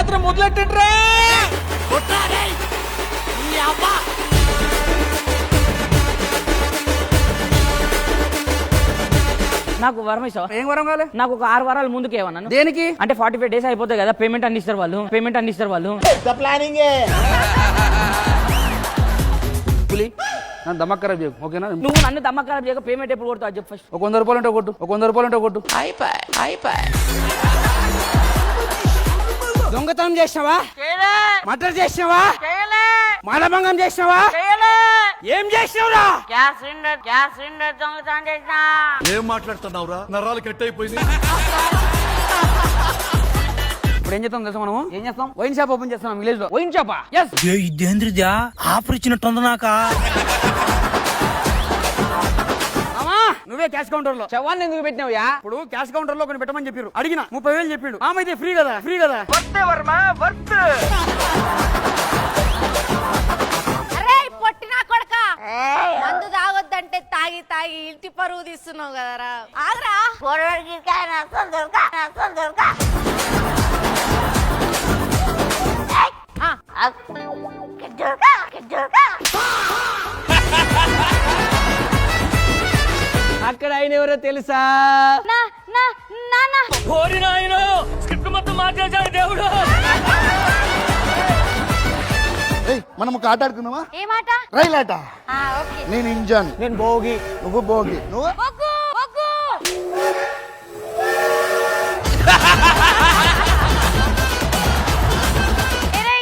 దండయాత్ర మొదలెట్టండిరా. నాకు వరం ఇస్తావా? ఏం వరం కావాలి? నాకు ఒక 6 వారాల ముందుకు ఏమన్నా. దేనికి? అంటే 45 days అయిపోతాయి కదా, పేమెంట్ అన్ని ఇస్తారు వాళ్ళు. ప్లానింగ్ దమ్మక్ ఖరాబ్ చేయకు, ఓకేనా? నువ్వు నన్ను దమ్మ ఖరాబ్ చేయక పేమెంట్ ఎప్పుడు కొడతావు చెప్పు ఫస్ట్. ఒక 100 రూపాయలు అంటే కొట్టు, ఒక 100 రూపాయలు అంటే కొట్టు. దొంగతనం చేసినావా? మర్డర్ చేసినావా? మానభంగం చేసినావా? ఏం చేసినావురా? గ్యాస్ సిలిండర్ దొంగతనం చేసినా. ఏం మాట్లాడుతున్నావురా? నరాలు కట్ అయిపోయింది. ఇప్పుడు ఏం చేస్తాం తెలుసా మనము? ఏం చేస్తాం? వైన్ షాప్ ఓపెన్ చేస్తాం విలేజ్ లో. వైన్ షాపా? ఎస్. ఇదేంద్రిదా ఆఫర్ ఇచ్చినట్టుంది నాకా. నువ్వే క్యాష్ కౌంటర్ లో శవాన్ని ఎందుకు పెట్టినావుయా? ఇప్పుడు క్యాష్ కౌంటర్ లో కొన్ని పెట్టమని చెప్పారు, అడిగిన 30,000 చెప్పిండు. అయితే ఫ్రీ కదా. పొట్టినా కొడక మందు తాగొద్దంటే తాగి ఇంటి పరువు తీస్తున్నావు కదరా. ఆగరా అక్కడ ఆయన ఎవరో తెలుసా? మనం ఒక ఆట ఆడుకుందామా? ఏమాట? రైల్ ఆట. నేను ఇంజన్, నేను భోగి, నువ్వు భోగి, నువ్వు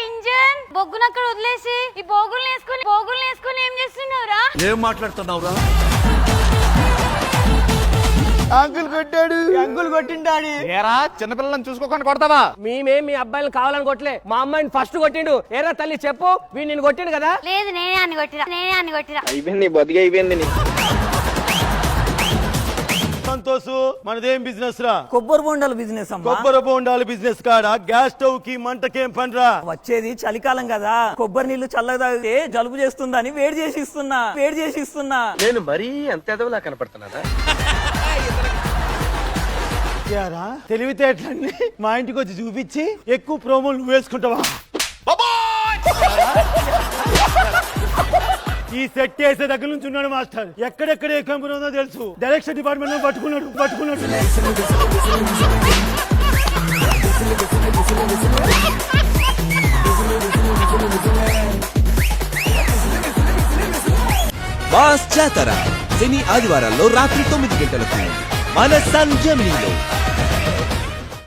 ఇంజన్. బొగ్గును అక్కడ వదిలేసి ఈ బోగుల్ని వేసుకుని ఏం చేస్తున్నావురా? ఏం మాట్లాడుతున్నావురా? అంకుల్ కొట్టిండాడు. ఏరా చిన్నపిల్లలను చూసుకోకుండా కొడతావా? మేమే మీ అబ్బాయిలు కావాలని కొట్టలే, మా అమ్మాయిని ఫస్ట్ కొట్టిండు. ఏరా తల్లి చెప్పు, వీడు నేను కొట్టిండు కదా? లేదు, నేనే అని కొట్టిరా. అయిపోయింది బతికి అయిపోయింది. సంతోషు, మనదేం బిజినెస్ రా? కొబ్బరి బొండాల బిజినెస్ అమ్మా. కొబ్బరి బొండాల బిజినెస్ కాడా? గ్యాస్ స్టవ్ కి మంటకేం పనిరా? వచ్చేది చలికాలం కదా, కొబ్బరి నీళ్లు చల్లగా తాగితే జలుబు చేస్తుందని వేడి చేసి ఇస్తున్నా. నేను మరీ అంత ఎదవలా కనపడుతున్నారా? తెలివితేటలన్నీ మా ఇంటికి వచ్చి చూపించి ఎక్కువ ప్రోమోలు నువ్వు వేసుకుంటావా? ఈ సెట్ చేసే దగ్గర నుంచి ఉన్నాడు మాస్టర్. ఎక్కడెక్కడ ఏ కంపెనీ ఉందో తెలుసు. డైరెక్షన్ డిపార్ట్మెంట్ పట్టుకున్నాడు. బాస్ జాతర శని ఆదివారాల్లో రాత్రి 9 గంటలకు మన సన్ జెమినీలో.